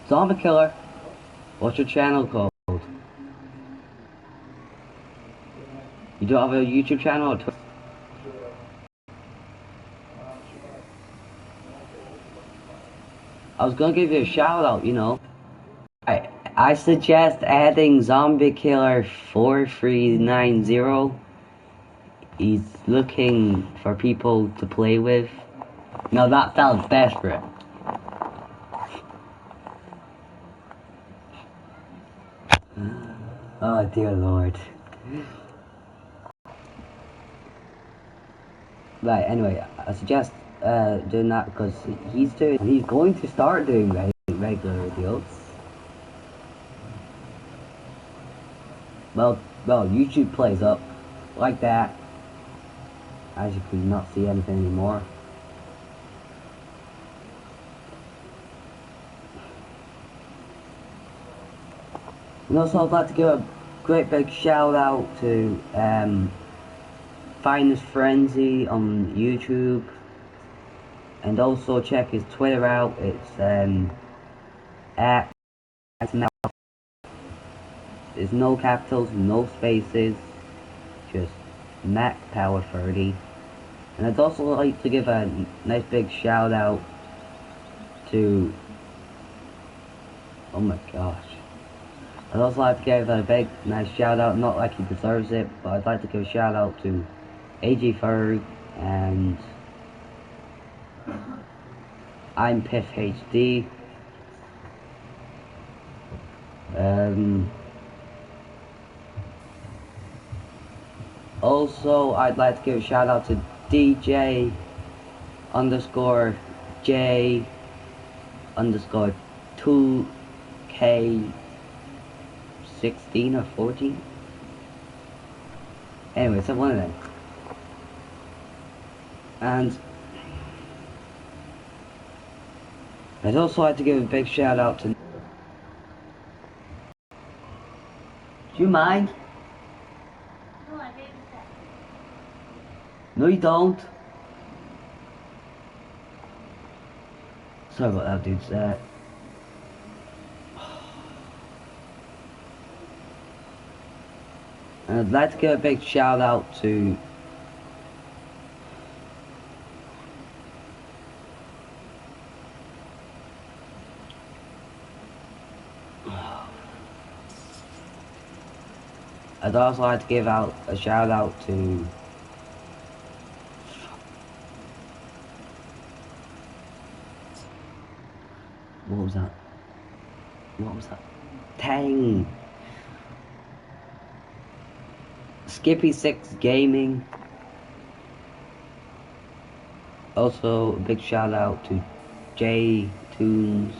Zombie Killer, what's your channel called? You don't have a YouTube channel or Twitter? I was gonna give you a shout out, you know. I suggest adding Zombie Killer 4390. He's looking for people to play with. Now that sounds desperate. Oh dear lord. Right, anyway, I suggest doing that because he's going to start doing regular videos. Well, YouTube plays up like that. As you can not see anything anymore. And also I'd like to give a great big shout out to Finest Frenzy on YouTube, and also check his Twitter out. It's at there's no capitals, no spaces, just Mac Power 30. And I'd also like to give a nice big shout out to, oh my gosh, I'd also like to give a big nice shout out, not like he deserves it, but I'd like to give a shout out to AG Ferg and I'm Piff HD. Also, I'd like to give a shout out to DJ underscore J underscore 2K16 or 14. Anyway, so one of them. And I'd also like to give a big shout out to. Do you mind? No, I didn't. No, you don't. Sorry about that, dudes. And I'd like to give a big shout out to I'd also like to give out a shout out to what was that? What was that? Tang Skippy6 Gaming. Also a big shout out to J Tunes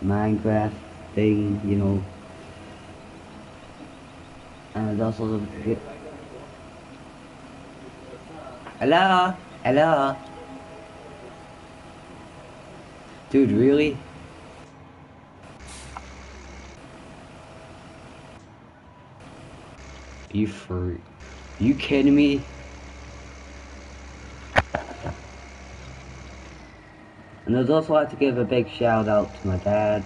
Minecraft thing, you know. And also hello. Dude, really? You kidding me? And I'd also like to give a big shout out to my dad.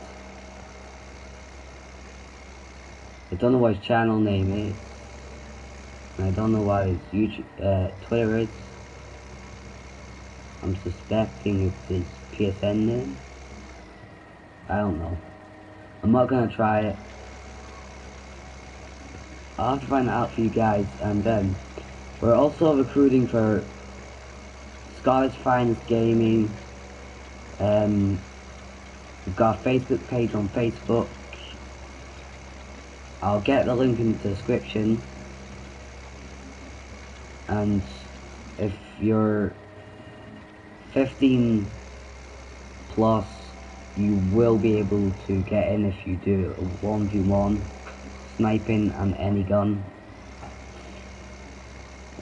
I don't know what his channel name is. And I don't know what his YouTube, Twitter is. I'm suspecting it's his PSN name. I don't know. I'm not gonna try it. I'll have to find it out for you guys, and then we're also recruiting for Scottish Finest Gaming. We've got a Facebook page on Facebook. I'll get the link in the description. And if you're 15 plus, you will be able to get in if you do a 1v1 sniping and any gun.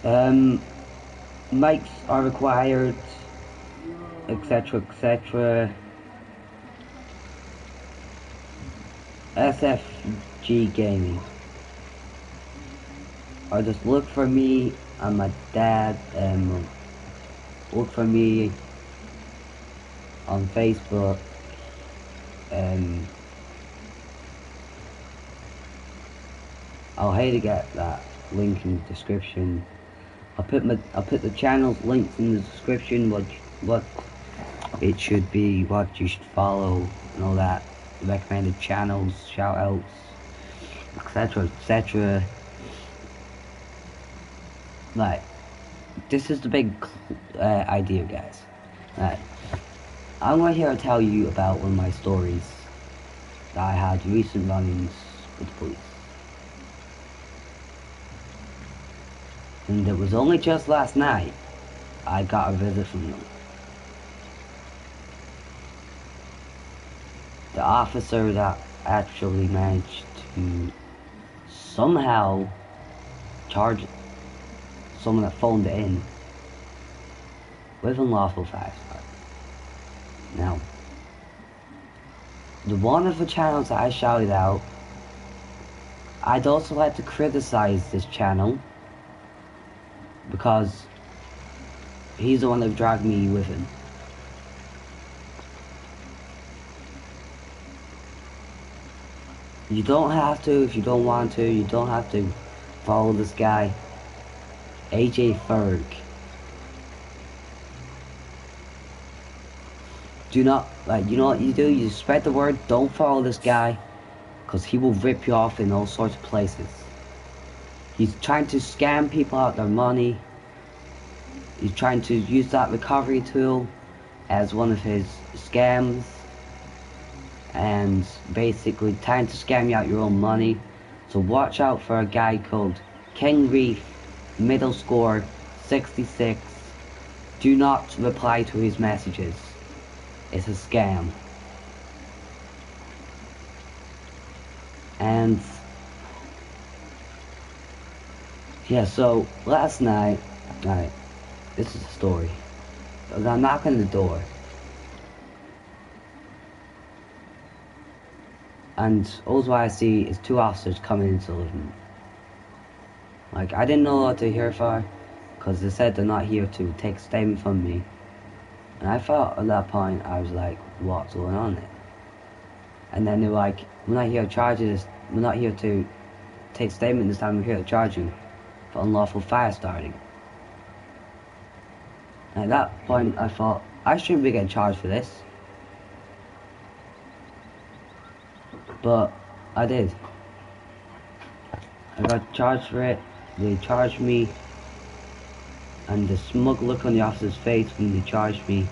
Mics are required, etc, etc. SFG Gaming, or just look for me and my dad. Look for me on Facebook, um, I'll hate to get that link in the description. I'll put the channel's links in the description. What it should be, what you should follow, and all that. Recommended channels, shout outs, etc. etc. Like, this is the big idea, guys. Right. I'm going here to tell you about one of my stories that I had recent run-ins with the police. And it was only just last night I got a visit from them. The officer that actually managed to somehow charge someone that phoned in with unlawful fire start. Now, the one of the channels that I shouted out, I'd also like to criticize this channel because he's the one that dragged me with him. You don't have to, if you don't want to, you don't have to follow this guy, AJ Ferg. Do not, like, you know what you do? You spread the word, don't follow this guy, because he will rip you off in all sorts of places. He's trying to scam people out their money. He's trying to use that recovery tool as one of his scams. And basically trying to scam you out your own money. So watch out for a guy called King Reef, middle score 66. Do not reply to his messages. It's a scam. And yeah, so last night, alright, this is the story. I'm knocking on the door. And all I see is two officers coming into the living room. Like, I didn't know what they're here for, because they said they're not here to take a statement from me. And I thought at that point, I was like, what's going on there? And then they were like, we're not here to charge you, we're not here to take a statement this time, we're here to charge you for unlawful fire starting. And at that point, I thought, I shouldn't be getting charged for this. But I did. I got charged for it. They charged me, and the smug look on the officer's face when they charged me,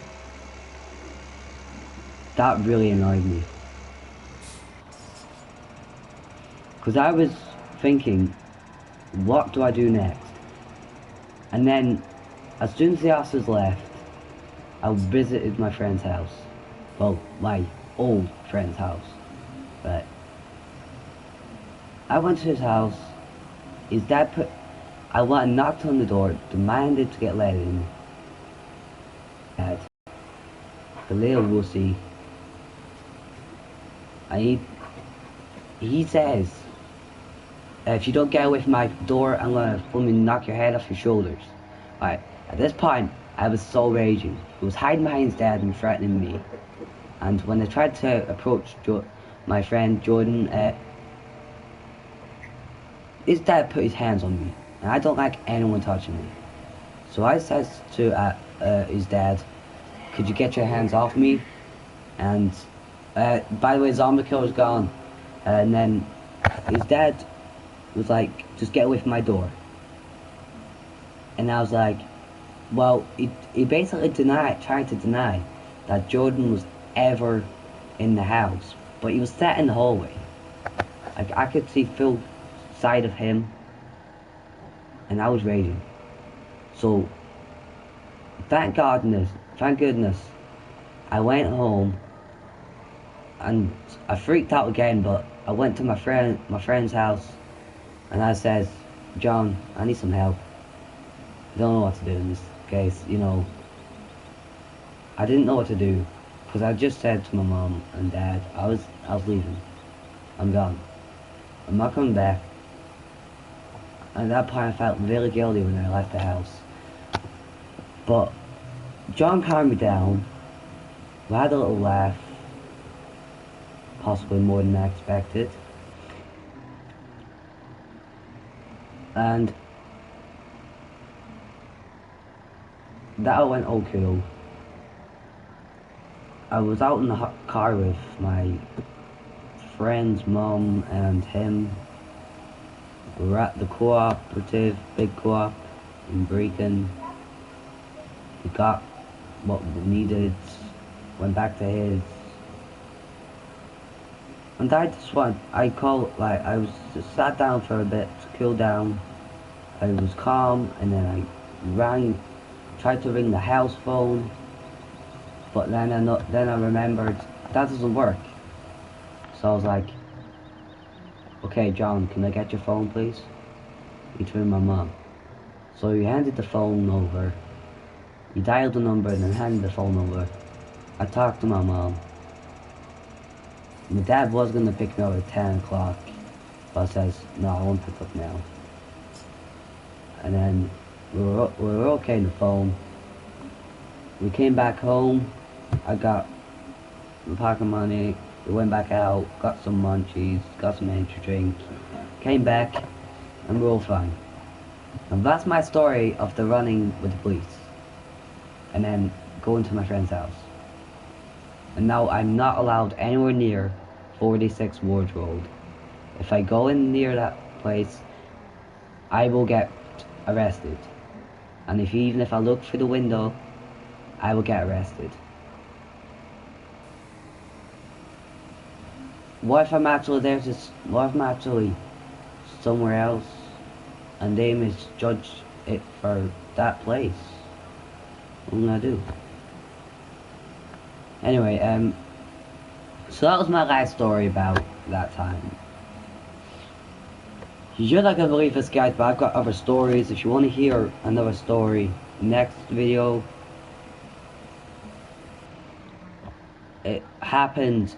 that really annoyed me. Because I was thinking, what do I do next? And then, as soon as the officers left, I visited my friend's house. Well, my old friend's house. But I went to his house. His dad I went and knocked on the door, demanded to get let in. Dad, the little wussy. And he says, if you don't get away from my door, I'm gonna knock your head off your shoulders. Alright, at this point, I was so raging. He was hiding behind his dad and threatening me. And when I tried to approach my friend Jordan, his dad put his hands on me, and I don't like anyone touching me. So I said to his dad, could you get your hands off me? And by the way, zombie killer's gone. And then his dad was like, just get away from my door. And I was like, well, he basically tried to deny that Jordan was ever in the house. But he was sat in the hallway. Like, I could see full sight of him. And I was raging. So, thank goodness, I went home. And I freaked out again, but I went to my friend's house. And I said, John, I need some help. I don't know what to do in this case, you know. I didn't know what to do. Because I just said to my mom and dad, I was leaving. I'm gone. I'm not coming back. And at that point I felt really guilty when I left the house. But John calmed me down. We had a little laugh. possibly more than I expected. And that went okay. I was out in the car with my friend's mum and him. We were at the cooperative, big co-op in Brecon. We got what we needed, went back to his. And I was just sat down for a bit to cool down. I was calm, and then I tried to ring the house phone, but then I remembered that doesn't work. So I was like, okay, John, can I get your phone, please? He turned my mum. So he handed the phone over. He dialed the number and then handed the phone over. I talked to my mom. My dad was going to pick me up at 10 o'clock, but I says, no, I won't pick up now. And then we were okay on the phone. We came back home. I got my pocket money. We went back out, got some munchies, got some energy drink, came back, and we're all fine. And that's my story of the running with the police. And then going to my friend's house. And now I'm not allowed anywhere near 46 Ward Road. If I go in near that place, I will get arrested. And even if I look through the window, I will get arrested. What if I'm actually what if I'm actually somewhere else and they misjudge it for that place? What am I gonna do? Anyway, so that was my last story about that time. You're not gonna believe this, guys, but I've got other stories. If you want to hear another story, next video. It happened,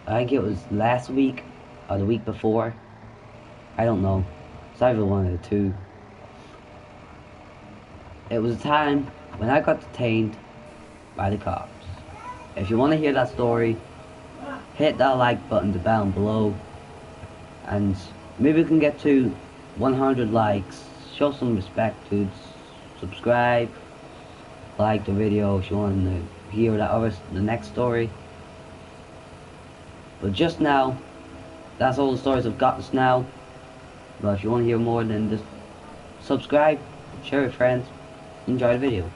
I think it was last week or the week before. I don't know. It's either one of the two. It was a time when I got detained by the cops. If you want to hear that story, hit that like button down below, and maybe we can get to 100 likes. Show some respect, dudes. Subscribe, like the video if you want to hear the next story. But just now, that's all the stories I've got just now. But if you want to hear more, then just subscribe, share with friends, enjoy the video.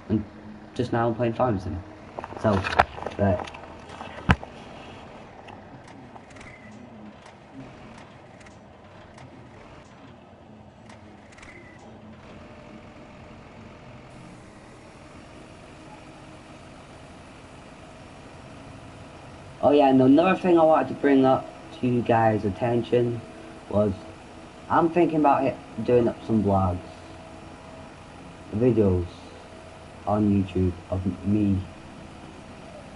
And just now I'm playing Farm Sim. So, right. Oh yeah, and another thing I wanted to bring up to you guys' attention was I'm thinking about doing up some vlogs, videos on YouTube of me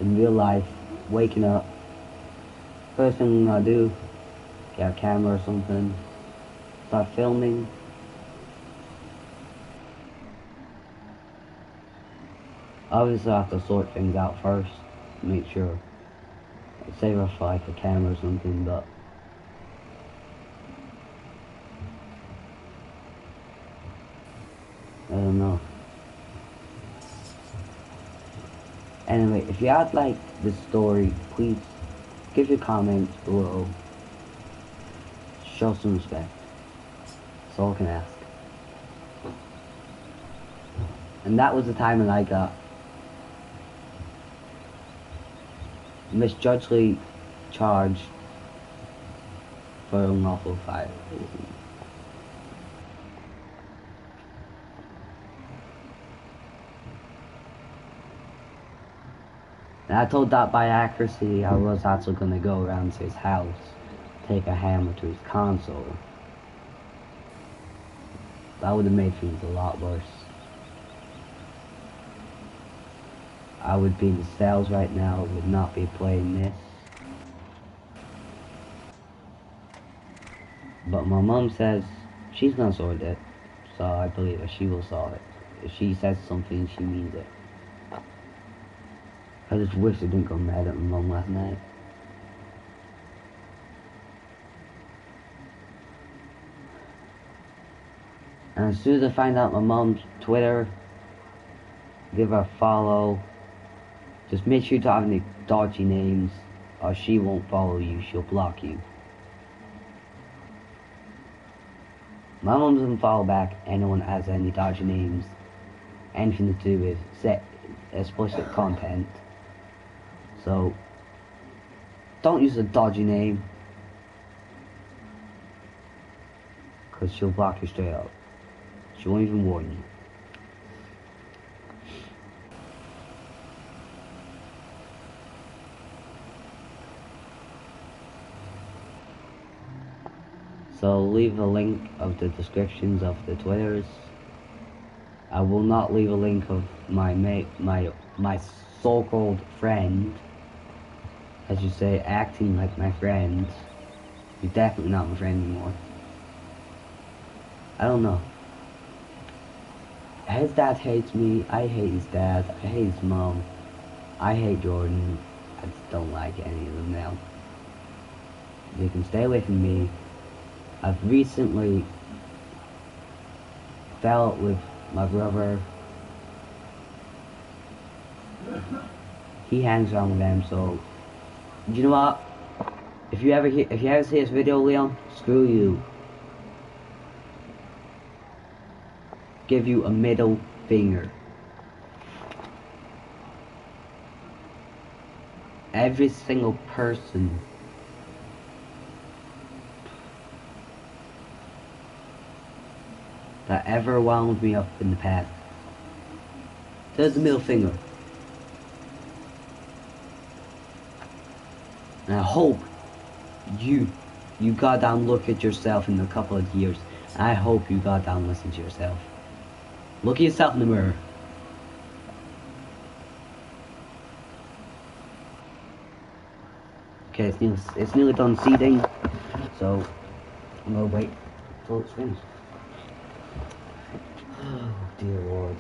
in real life, waking up. First thing I'm gonna do, get a camera or something, start filming. Obviously I have to sort things out first, make sure. Save off like a camera or something, but I don't know. Anyway, if you had liked this story, please give your comments below. Show some respect. That's all I can ask. And that was the time when I got misjudgedly charged for unlawful fire. And I told that by accuracy I was actually going to go around to his house, take a hammer to his console. That would have made things a lot worse. I would be in the cells right now, would not be playing this. But my mom says she's gonna sort it, so I believe her, she will sort it. If she says something, she means it. I just wish I didn't go mad at my mom last night. And as soon as I find out my mom's Twitter, give her a follow. Just make sure you don't have any dodgy names, or she won't follow you, she'll block you. My mom doesn't follow back anyone that has any dodgy names, anything to do with explicit content. So, don't use a dodgy name, because she'll block you straight up. She won't even warn you. So leave a link of the descriptions of the Twitters. I will not leave a link of my so-called friend, as you say, acting like my friend. You're definitely not my friend anymore. I don't know. His dad hates me. I hate his dad. I hate his mom. I hate Jordan. I just don't like any of them now. They can stay away from me. I've recently fell out with my brother. He hangs around with them, so you know what? If you ever see this video, Leon, screw you. Give you a middle finger. Every single person that ever wound me up in the past. There's the middle finger. And I hope you goddamn look at yourself in a couple of years. And I hope you goddamn listen to yourself. Look at yourself in the mirror. Okay, it's nearly done seeding, so I'm gonna wait till it's finished. Oh dear Lord.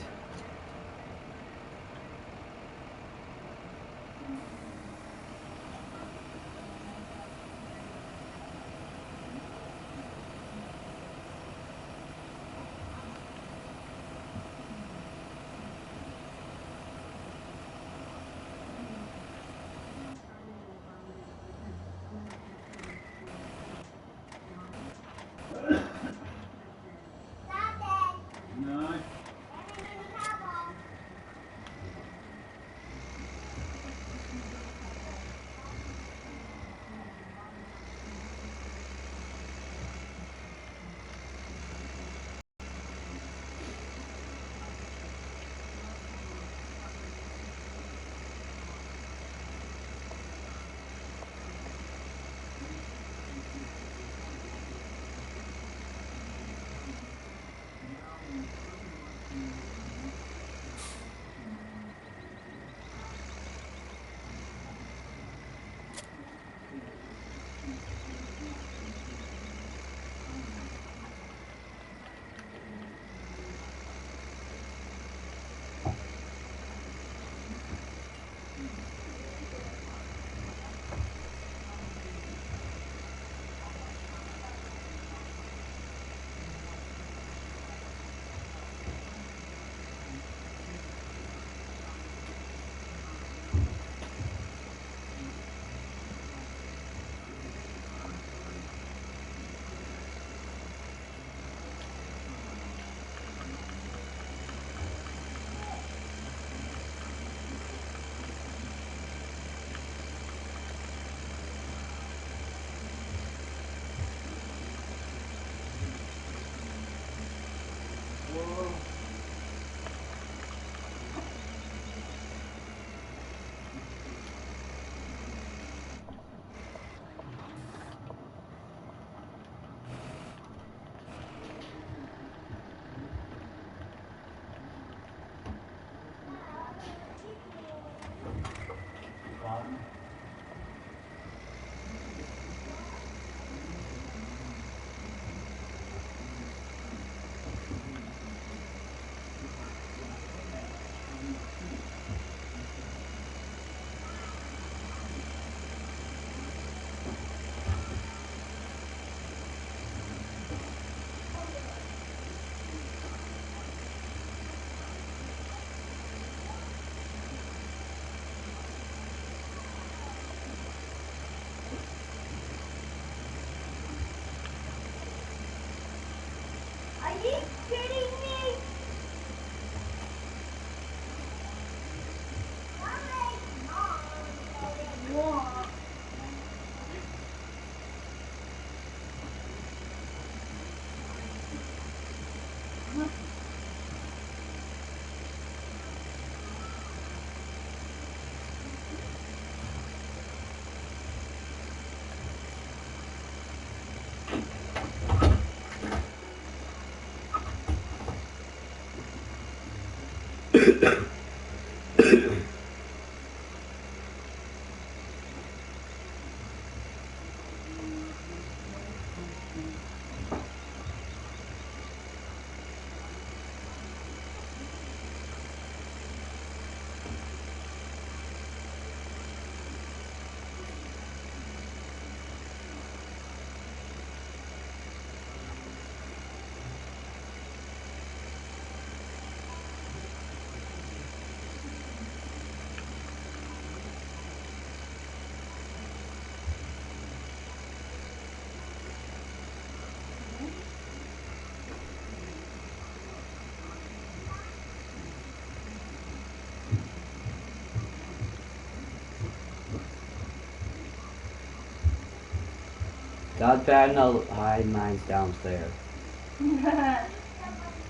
God better not hide mine's downstairs.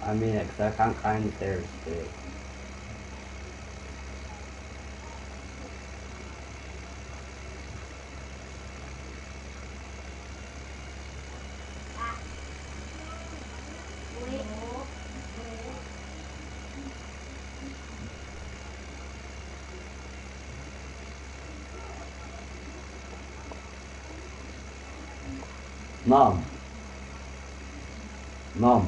I mean it, 'cause I can't climb the stairs today. Mom. Mom.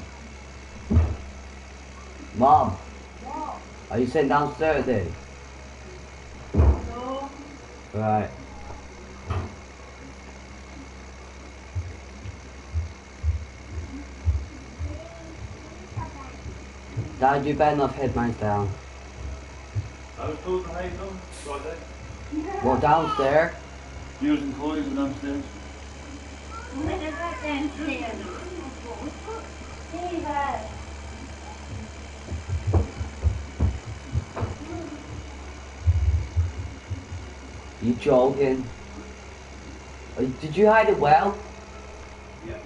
Mom. Are you sitting downstairs there? No. Right. Dad, you better not hit mine down. I was told to hide them, so I did. Well, downstairs? Using toys and downstairs. When is that downstairs? David. You joking? Did you hide it well? Yeah.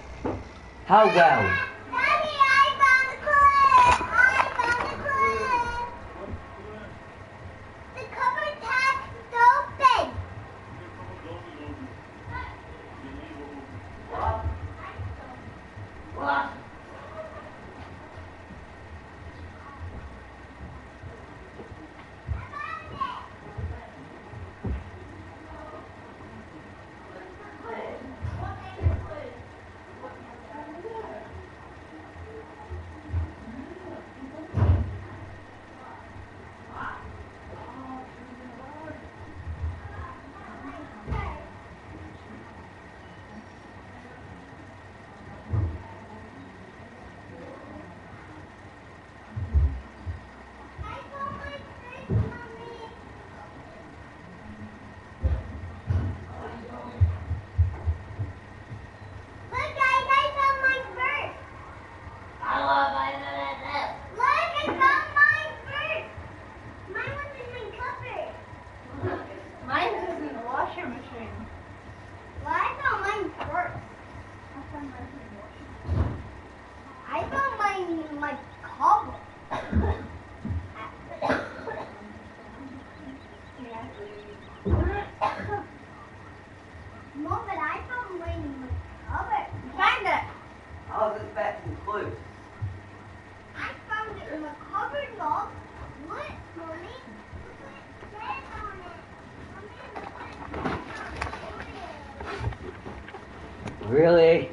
How well? Daddy, I found the clip! I found the clip! The cupboard tab's open! What? Really?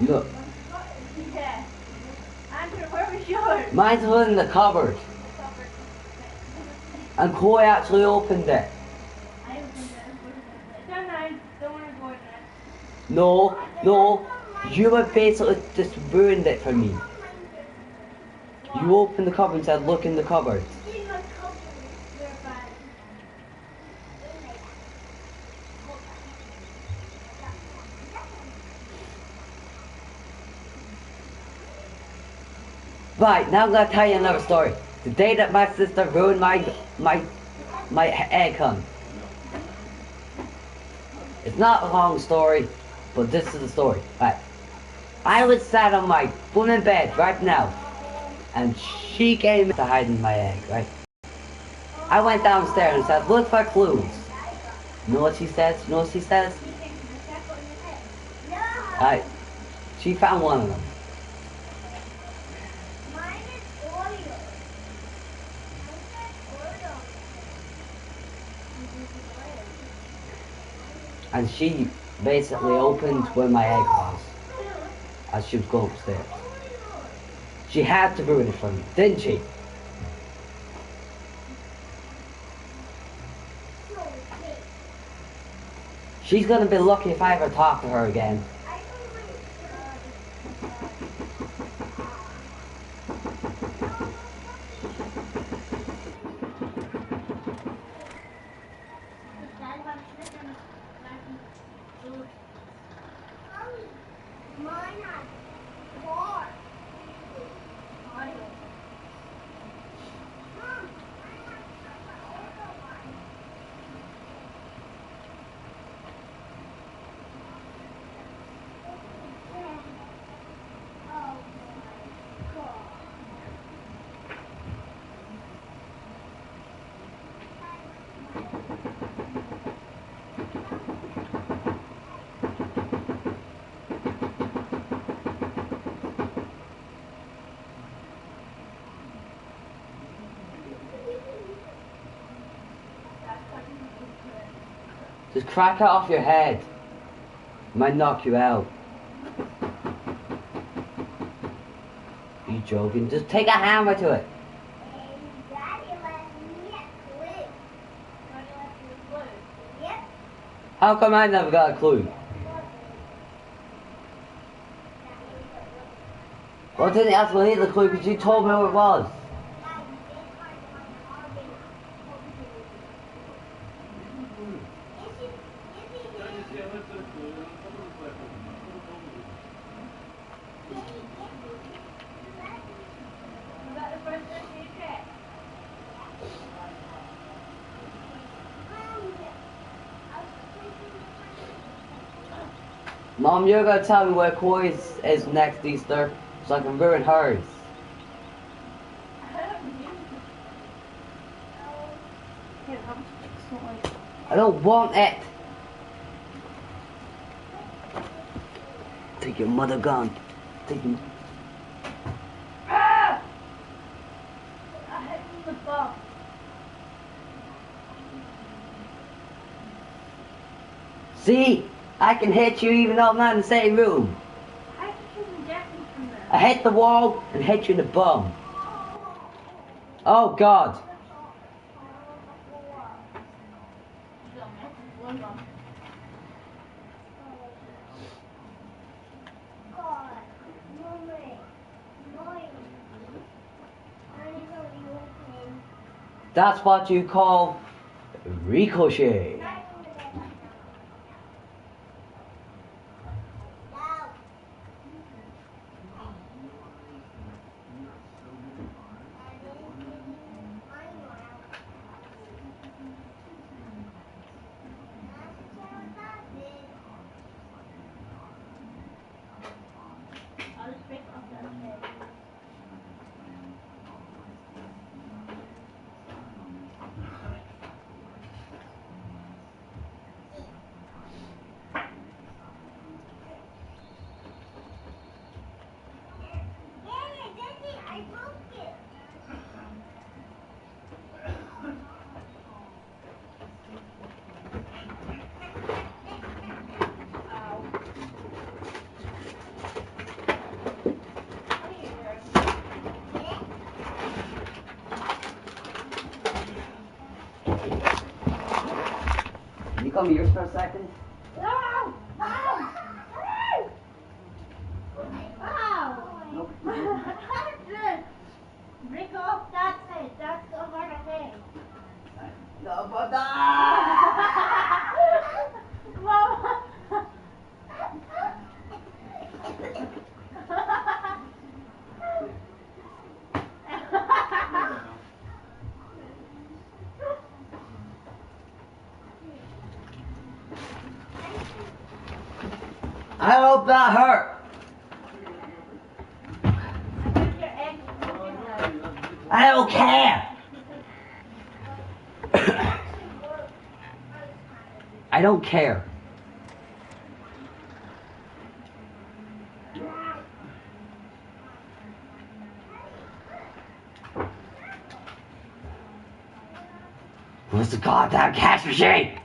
Look. Yeah. Andrew, where was yours? Mine's was in the cupboard. And Coy actually opened it. I opened it. It's not nice. Don't want to go in there. No, no. You have basically just ruined it for me. You opened the cupboard and said, look in the cupboard. In the cupboard. They're bad. Right, now I'm gonna tell you another story. The day that my sister ruined my egg hunt. It's not a long story, but this is the story. Right. I was sat on my blooming bed right now, and she came to hide in my egg, right? I went downstairs and said, look for clues. You know what she says? You know what she says? Right. She found one of them. And she basically opened where my egg was as she was going upstairs. She had to ruin it for me, didn't she? She's gonna be lucky if I ever talk to her again. Just crack it off your head. It might knock you out. Are you joking? Just take a hammer to it. How come I never got a clue? Well, I didn't ask me the clue because you told me who it was. Mom, you're gonna tell me where Chloe is next Easter so I can ruin hers. I don't want it. Take your mother gun. Take your... Ah! I hit the ball. See? I can hit you even though I'm not in the same room. I can get me from there. I hit the wall and hit you in the bum. Oh God. That's what you call ricochet. I'll just break off that head. Can you come here for a second? No! No! Wow! Break off that head. That's the hard head. No, but Mama! No, that hurt. Your egg is looking like. I don't care. I don't care. Where's the goddamn cash machine?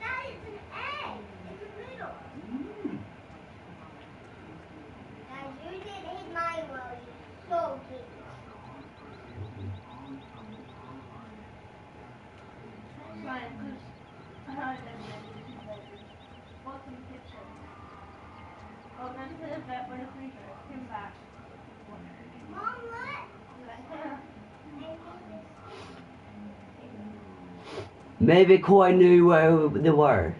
That is an egg. It's a middle. Guys, you did hit mine well. You so good. Fine, because I heard them bought some kitchen. Oh, then to the vet for the freezer. Came back. Mom, what? Maybe Koi knew where they were.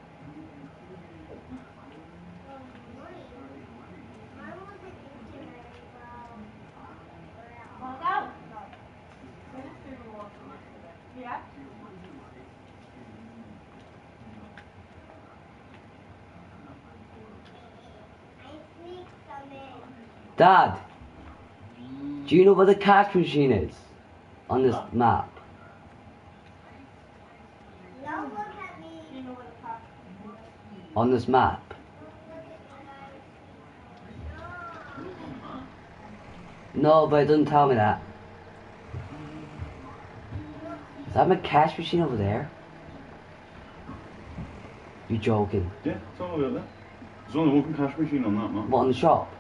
Dad, do you know where the cash machine is on this map? On this map. No, but it doesn't tell me that. Is that my cash machine over there? You joking? Yeah, it's all about that. There's only one cash machine on that map. What, in the shop?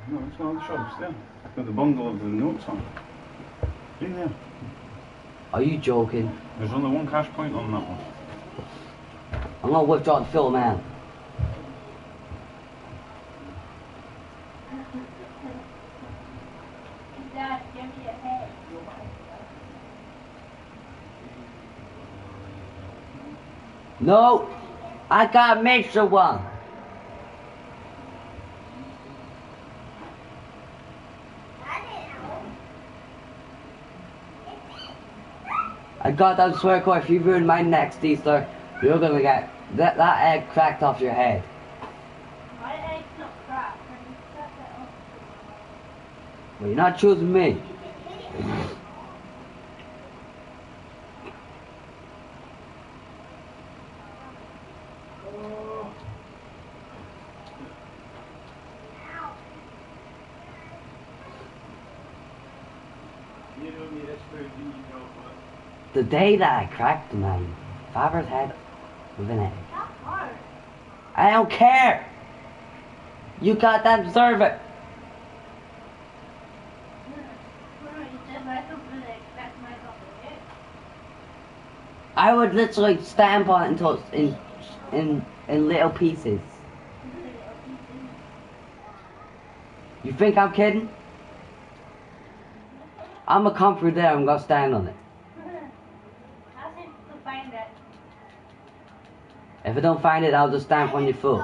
No, it's not in the shop, it's there. Got the bundle of the notes on. In there. Are you joking? There's only one cash point on that one. I'm gonna withdraw the film, man. Dad, give me a head. No! I got a mixture one! I got that swear core, if you ruin my next Easter, you're gonna get that egg cracked off your head. My egg's not cracked. I can set that up. Well, you're not choosing me. You don't need extra The day that I cracked my father's head with an egg. That's hard. I don't care! You goddamn deserve it! I would literally stamp on it until it's in little pieces. You think I'm kidding? I'm gonna come through there and I'm gonna stand on it. If I don't find it, I'll just stamp on your foot.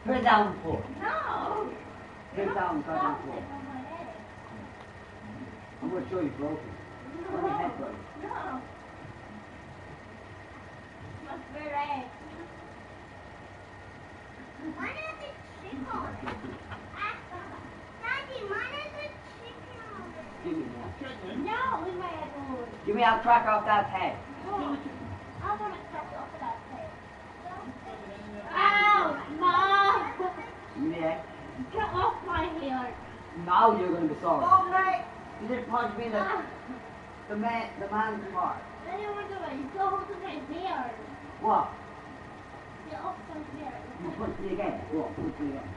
Put it down on the floor. No! Put it down, put it down the floor. I'm gonna show you broken. On your head, buddy. No. Must be red. Mine has a chicken on it. Daddy, mine has a chicken on it. Give me that. No, we might have one. Give me that crack off that head. Oh, I want to cut off that head. Ow, Mom! Give me that. Get off my hair. Now you're gonna be sorry. Oh, mate. You didn't punch me in the man's part. I didn't want to do it. You go hold my beard. What? Get off my beard. You punch me again. What? Punch me again.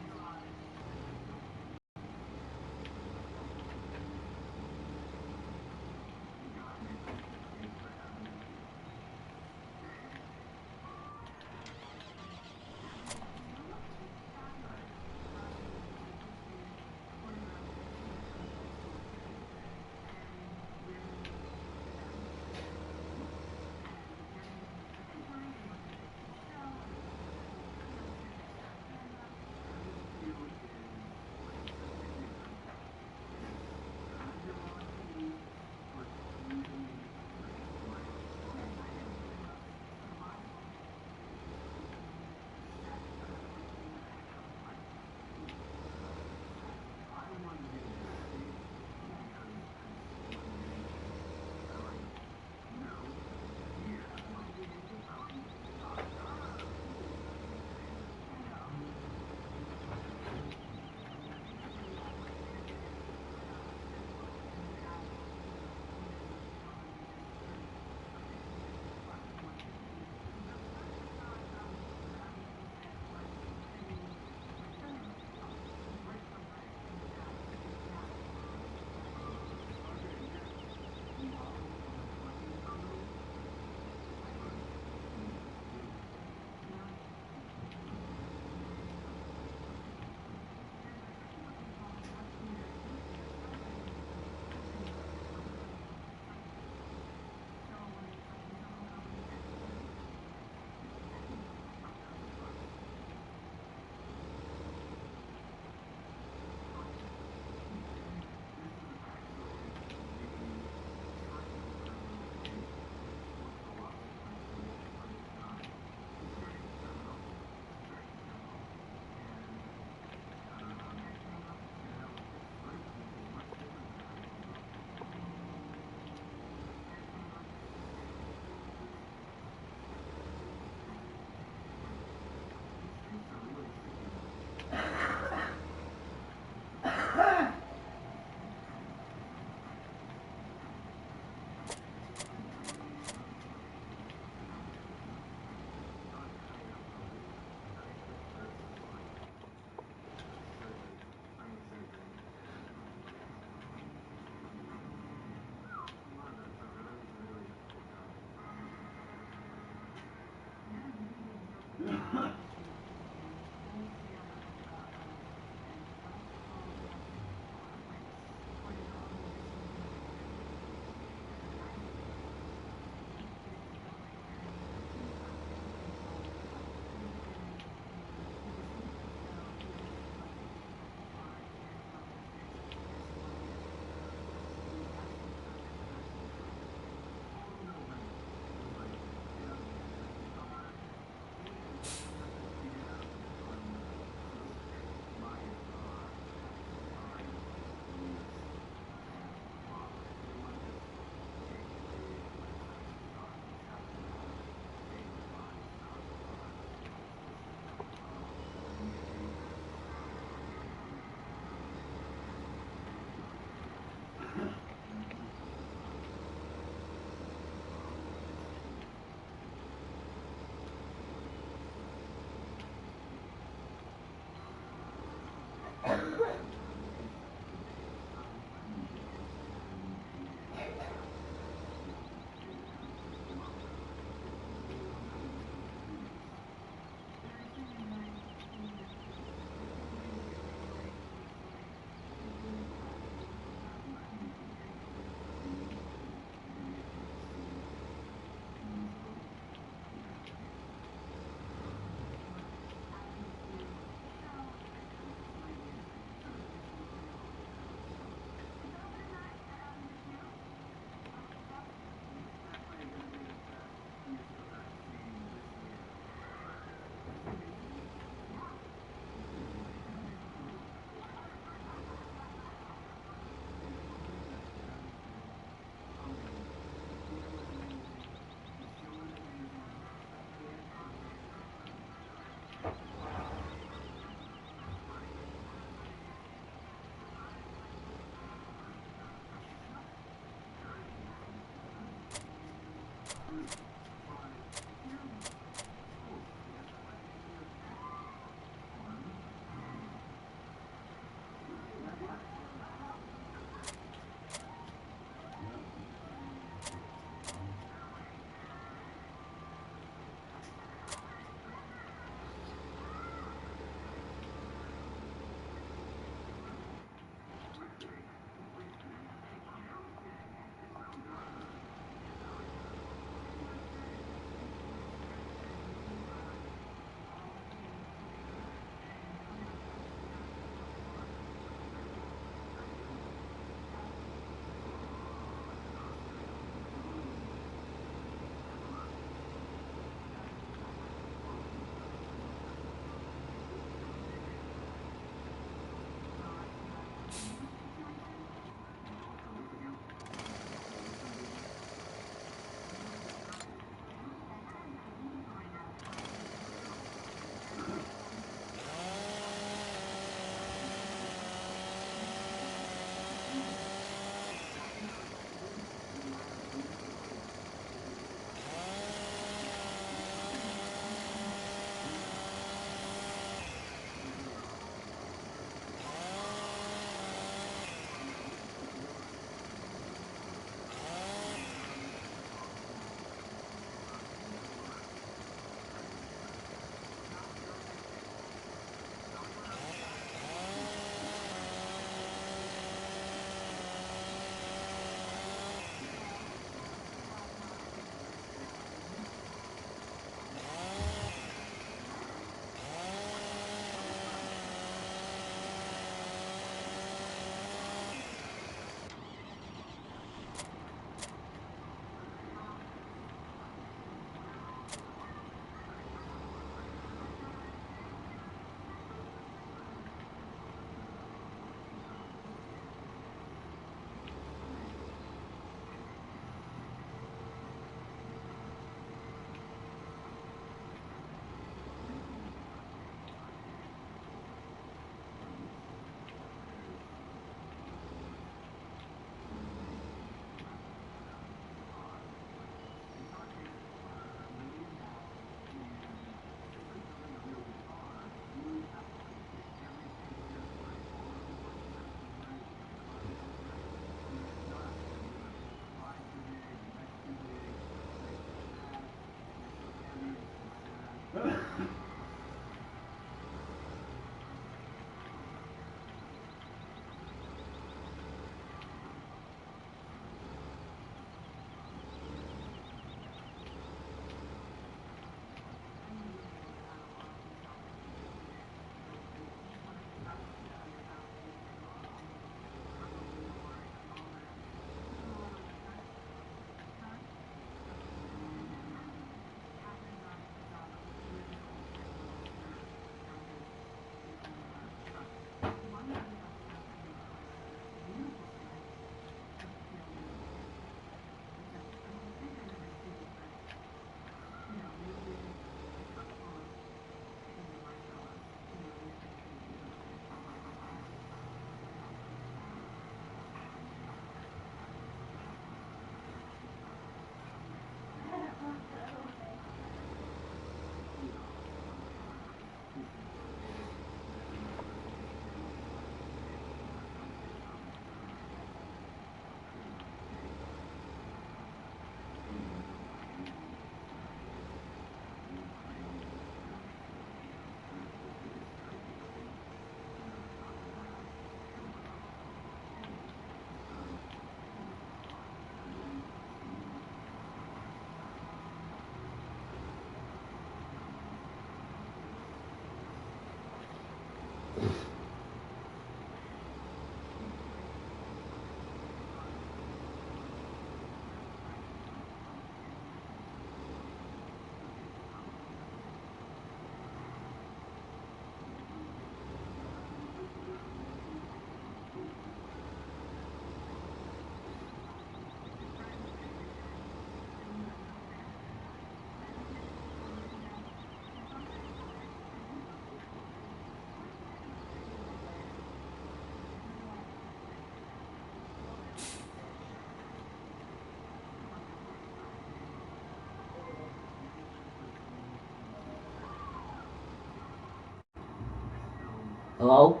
Hello?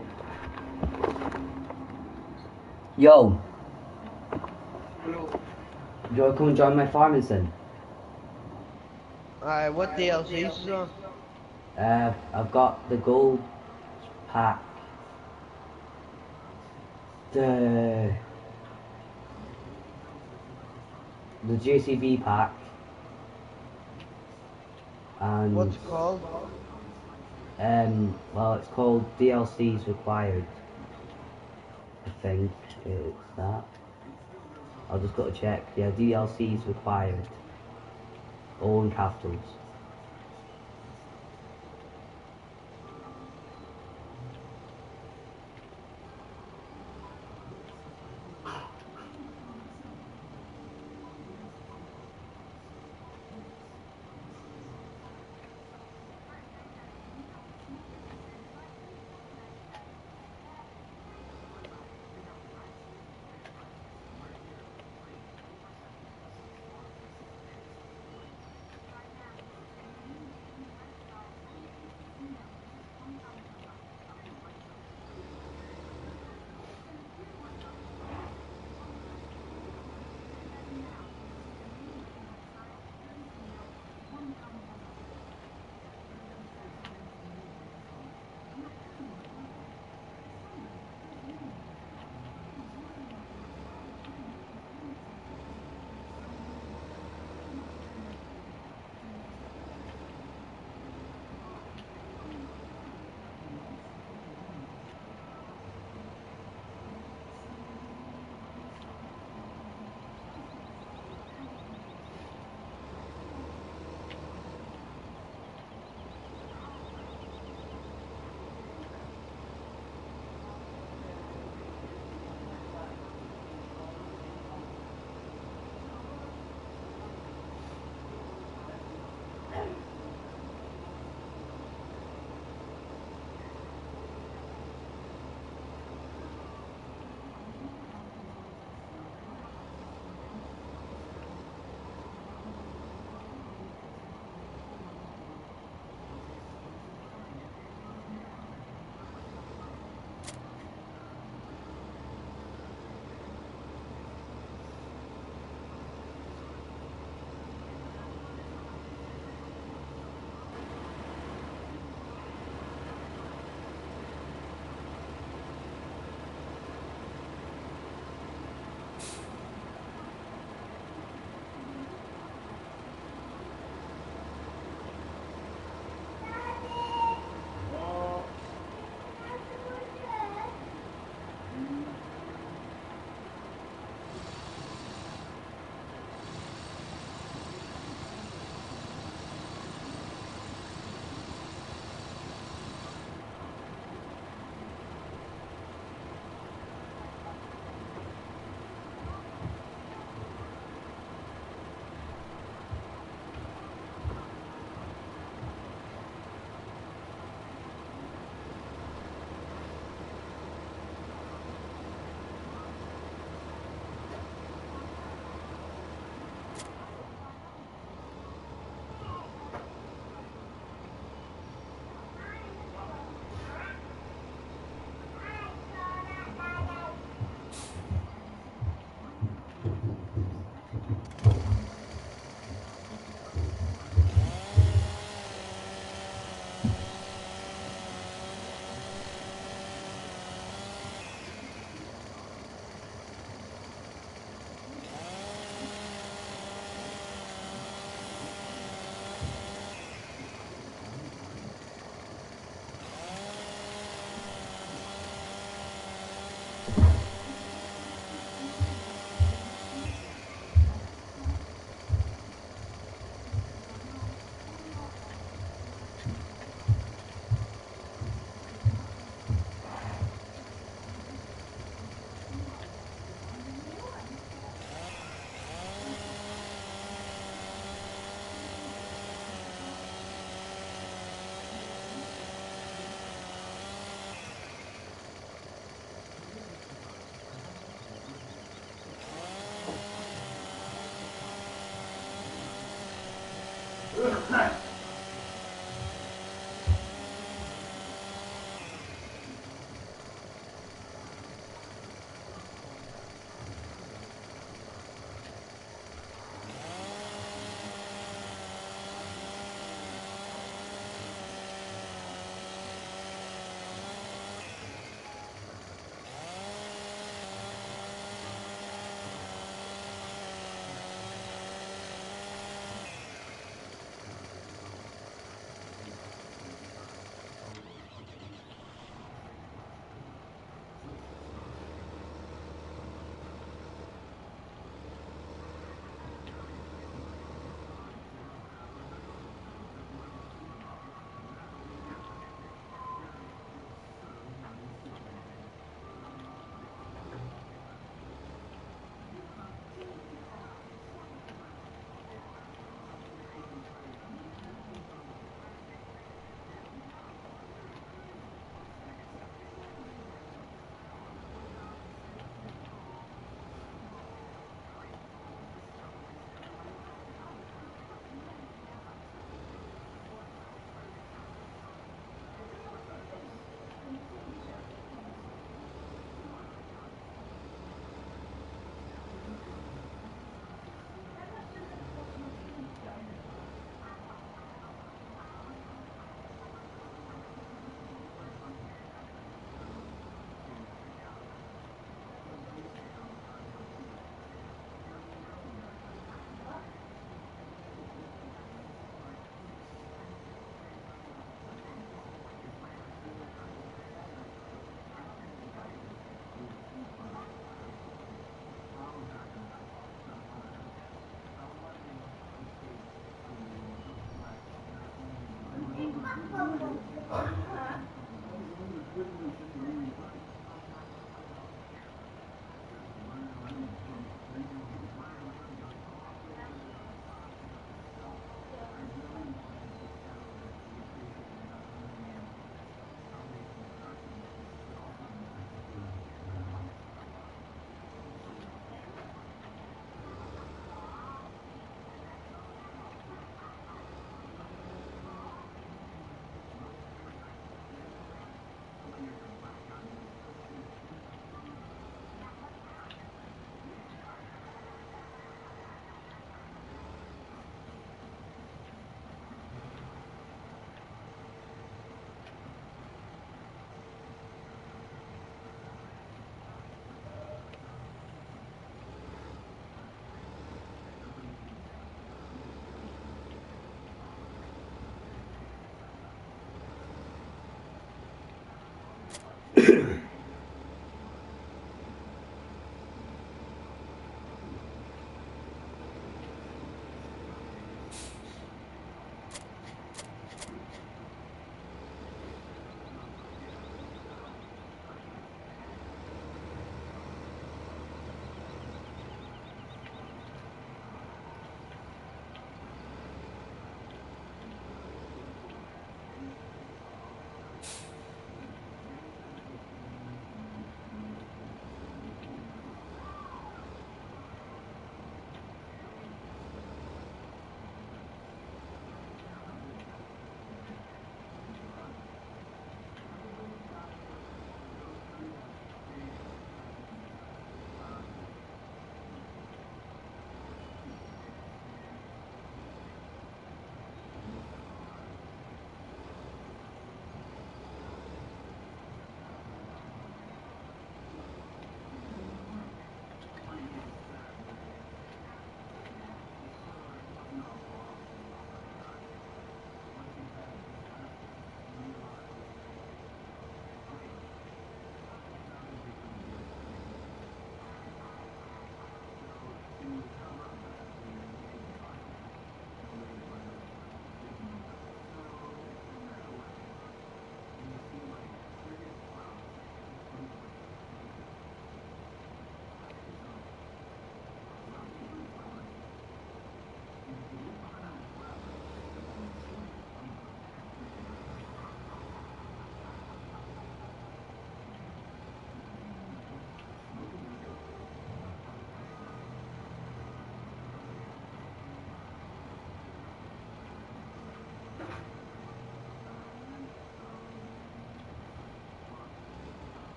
Yo, Hello. do you want to come and join my farming sim? Alright, what DLCS is on? I've got the gold pack, the JCB pack, and What's it called? well, it's called DLCs required. I think it's that. I'll just go to check. Yeah, DLCs required. All in capitals.